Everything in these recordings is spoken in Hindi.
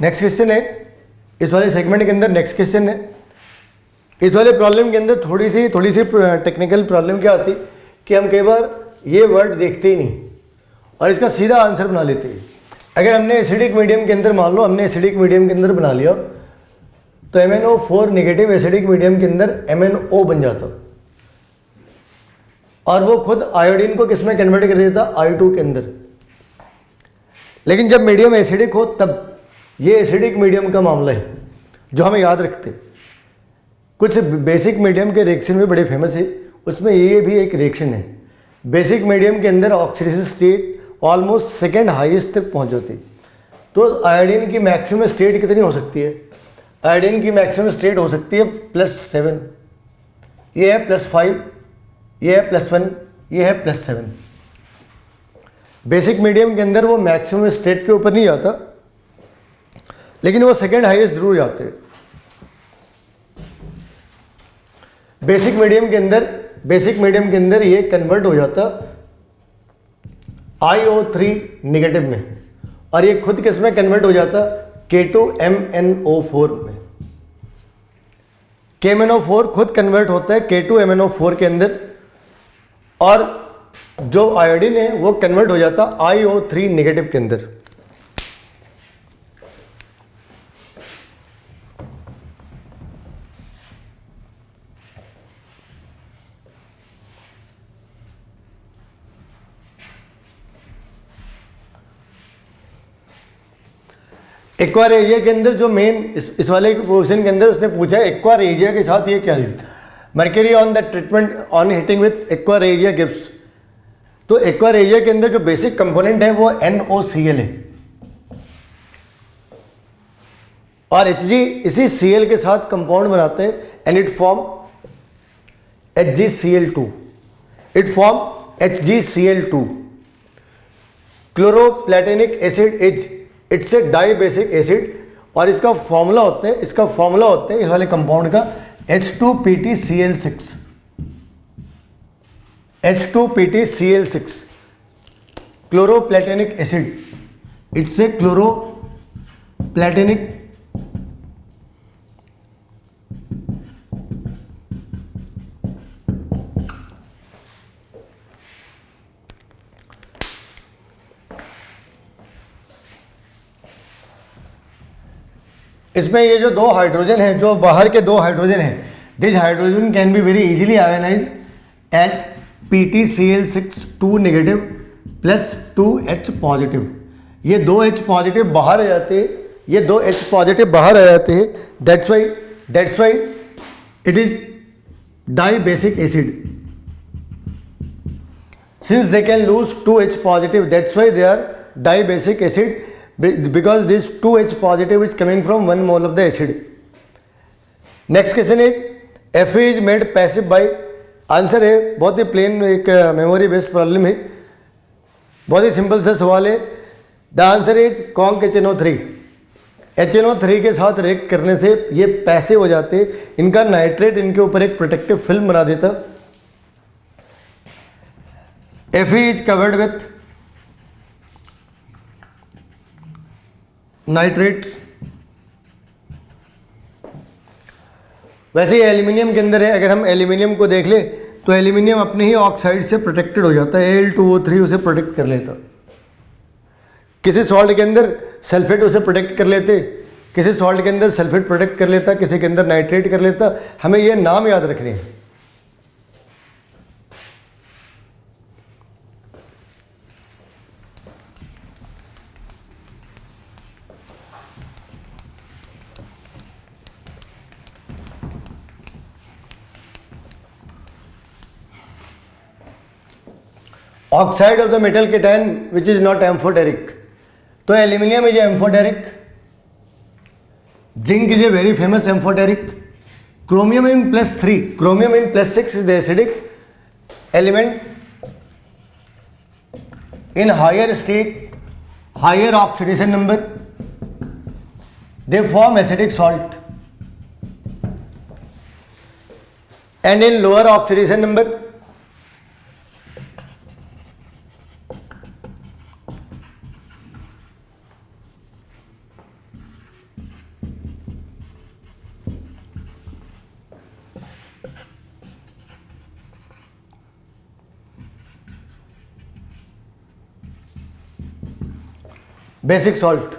नेक्स्ट क्वेश्चन है इस वाले सेगमेंट के अंदर। नेक्स्ट क्वेश्चन है इस वाले प्रॉब्लम के अंदर थोड़ी सी टेक्निकल प्रॉब्लम क्या आती कि हम कई बार ये वर्ड देखते ही नहीं और इसका सीधा आंसर बना लेते हैं। अगर हमने एसिडिक मीडियम के अंदर, मान लो हमने एसिडिक मीडियम के अंदर बना लिया, तो MnO4 नेगेटिव एसिडिक मीडियम के अंदर MnO बन जाता और वो खुद आयोडीन को किस में कन्वर्ट कर देता, I2 के अंदर। लेकिन जब मीडियम एसिडिक हो तब ये एसिडिक मीडियम का मामला है जो हमें याद रखते। कुछ बेसिक मीडियम के रिएक्शन भी बड़े फेमस है, उसमें ये भी एक रिएक्शन है। बेसिक मीडियम के अंदर oxidation state almost second highest तक पहुंच जाती। तो आयोडीन की मैक्सिमम स्टेट कितनी हो सकती है? आयोडीन की मैक्सिमम स्टेट हो सकती है +7, ये है +5, ये है +1, ये है +7। बेसिक मीडियम के अंदर वो मैक्सिमम स्टेट के ऊपर नहीं जाता, लेकिन वो सेकेंड हाईएस्ट जरूर जाते हैं। बेसिक मीडियम के अंदर ये कन्वर्ट हो जाता IO3 नेगेटिव में और ये खुद किस में कन्वर्ट हो जाता, K2MnO4 में। KMnO4 खुद कन्वर्ट होता है K2MnO4 के अंदर और जो आयोडीन है वो कन्वर्ट हो जाता IO3 नेगेटिव के अंदर। एक्वारेजिया के अंदर जो मेन इस वाले क्वेश्चन के अंदर उसने पूछा है एक्वारेजिया के साथ ये क्या है, mercury on the treatment on heating with aqua regia gives. तो एक्वारेजिया के अंदर जो बेसिक कंपोनेंट है वो NOCl है और Hg इसी Cl के साथ कंपाउंड बनाते हैं and it form HgCl2। Chloroplatinic acid it's a di basic acid और इसका फॉर्मूला होता है इस वाले कंपाउंड का H2PtCl6। क्लोरोप्लेटेनिक एसिड, इट्स ए क्लोरोप्लेटेनिक इसमें ये जो दो हाइड्रोजन है, जो बाहर के दो हाइड्रोजन हैं, this hydrogen can be very easily ionised as PtCl6 2 negative plus 2H positive. ये 2H पॉजिटिव बाहर आ जाते हैं, that's why it is die basic acid. Since they can lose 2H positive, that's why they are die basic acid, because this 2H positive is coming from 1 mole of the acid. Next question is Fe is made passive by, answer है बहुत ही प्लेन, एक मेमोरी बेस्ड प्रॉब्लम है, बहुत ही सिंपल सा सवाल है। The answer is conc HNO3। HNO3 के साथ रिएक्ट करने से ये पैसिव हो जाते, इनका नाइट्रेट इनके ऊपर एक प्रोटेक्टिव फिल्म बना देता। Fe is covered with nitrates. वैसे ही एल्यूमिनियम के अंदर है, अगर हम एल्यूमिनियम को देख ले तो एल्यूमिनियम अपने ही ऑक्साइड से प्रोटेक्टेड हो जाता है, Al2O3 उसे प्रोटेक्ट कर लेता। किसी सॉल्ट के अंदर सल्फेट उसे प्रोटेक्ट कर लेते, किसी सॉल्ट के अंदर सल्फेट प्रोटेक्ट कर लेता, किसी के अंदर नाइट्रेट कर लेता। हमें ये नाम याद रखने हैं। Oxide of the metal cation which is not amphoteric. तो aluminium is amphoteric, zinc is a very famous amphoteric, chromium in +6 is the acidic element in higher state, higher oxidation number, they form acidic salt and in lower oxidation number basic salt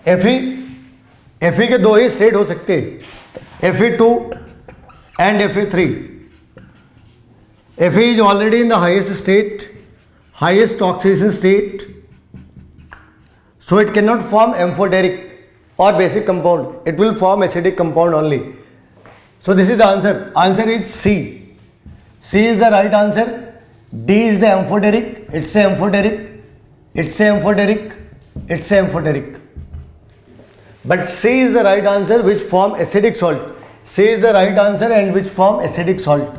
Fe के दो ही स्टेट हो सकते हैं, Fe2 and Fe3. Fe is already in the highest state, highest oxidation state, so it cannot form amphoteric or basic compound, it will form acidic compound only. So this is the answer. Answer is C. C is the right answer. D is the amphoteric. It's a amphoteric. It's a amphoteric. It's a amphoteric. But C is the right answer, which form acidic salt. C is the right answer and which form acidic salt.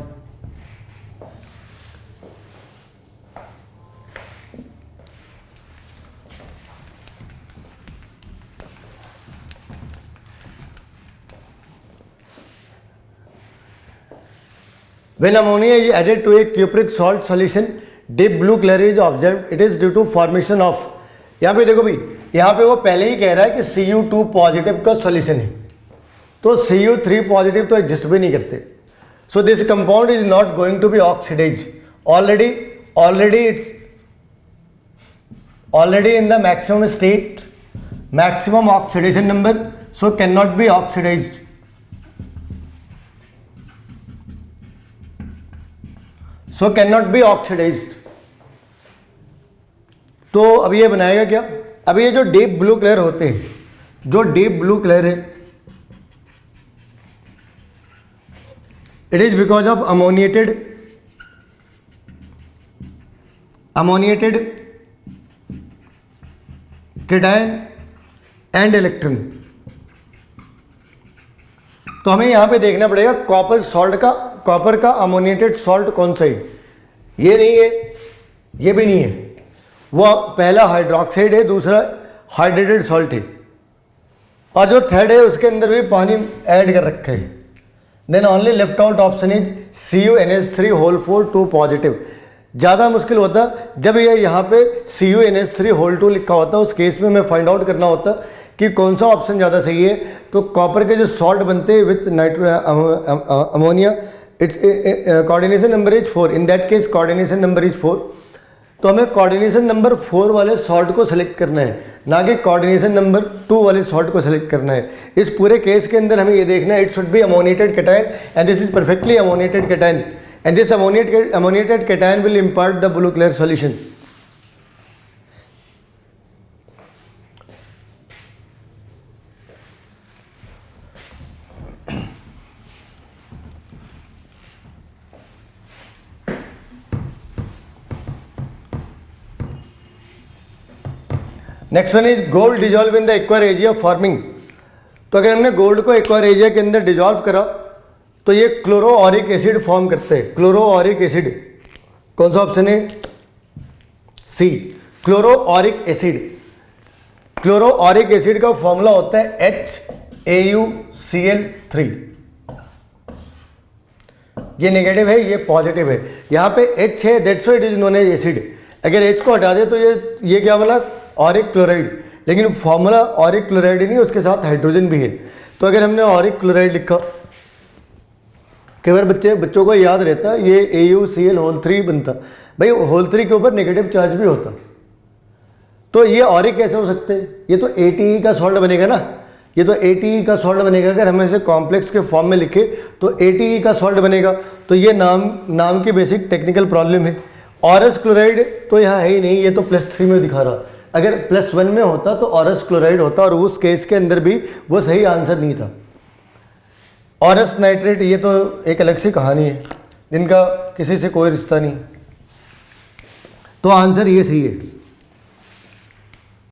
When ammonia is added to a cupric salt solution, deep blue color is observed. It is due to formation of, यहाँ पे देखो भाई, यहाँ पे वो पहले ही कह रहा है कि Cu2 पॉजिटिव का सॉल्यूशन है, तो Cu3 पॉजिटिव तो एग्जिस्ट भी नहीं करते. So this compound is not going to be oxidise. Already in the maximum state, maximum oxidation number, so can not be oxidised. So can not be oxidised. तो अब ये बनाएगा क्या? अब ये जो डीप ब्लू कलर होते हैं, जो डीप ब्लू कलर है, it is because of ammoniated cation and electron. तो हमें यहां पे देखना पड़ेगा कॉपर का अमोनिएटेड सॉल्ट कौन सा है. ये नहीं है, ये भी नहीं है. वो पहला हाइड्रोक्साइड है, दूसरा हाइड्रेटेड सॉल्ट है, और जो थर्ड है उसके अंदर भी पानी ऐड कर रखा है. Then only left out option is CuNH3 whole 4 2 positive. ज़्यादा मुश्किल होता जब ये यहाँ पे CuNH3 होल 2 लिखा होता, उस केस में हमें फाइंड आउट करना होता कि कौन सा ऑप्शन ज़्यादा सही है. तो कॉपर के जो सॉल्ट बनते हैं with ammonia, it's coordination number is 4. In that case coordination number is 4. तो हमें कोऑर्डिनेशन नंबर 4 वाले सॉल्ट को सेलेक्ट करना है, ना कि कोऑर्डिनेशन नंबर 2 वाले सॉल्ट को सेलेक्ट करना है. इस पूरे केस के अंदर हमें ये देखना है, it should be ammoniated cation and this is perfectly ammoniated cation, and this ammoniated cation will impart the blue colour solution. Next one is gold dissolve in the aqua regia forming. तो अगर हमने गोल्ड को एक्वा रेजिया के अंदर डिजॉल्व करा तो ये क्लोरोऑरिक एसिड फॉर्म करते हैं. क्लोरोऑरिक एसिड कौन सा ऑप्शन है? सी, क्लोरोऑरिक एसिड. क्लोरोऑरिक एसिड का फॉर्मूला होता है HAuCl3. ये नेगेटिव है, ये पॉजिटिव है. यहाँ पे H है, that's why it is known as acid. अगर H को हटा दे तो ये क्या बोला? Auric chloride. लेकिन फॉर्मूला ऑरिक क्लोराइड ही नहीं, उसके साथ हाइड्रोजन भी है. तो अगर हमने ऑरिक क्लोराइड लिखा, कई बार बच्चों को याद रहता है ये AuCl होल 3 बनता. भाई होल 3 के ऊपर नेगेटिव चार्ज भी होता, तो ये ऑरिक कैसे हो सकते हैं? ये तो ATE का सॉल्ट बनेगा ना, ये तो ATE का सॉल्ट बनेगा. अगर हम इसे कॉम्प्लेक्स के फॉर्म में लिखे तो ATE का सॉल्ट बनेगा. तो ये नाम की बेसिक टेक्निकल प्रॉब्लम है. ऑरस क्लोराइड तो यहाँ है ही नहीं, ये तो +3 में दिखा रहा. अगर +1 में होता तो ऑरस क्लोराइड होता, और उस केस के अंदर भी वो सही आंसर नहीं था. ऑरस नाइट्रेट ये तो एक अलग सी कहानी है, जिनका किसी से कोई रिश्ता नहीं. तो आंसर ये सही है.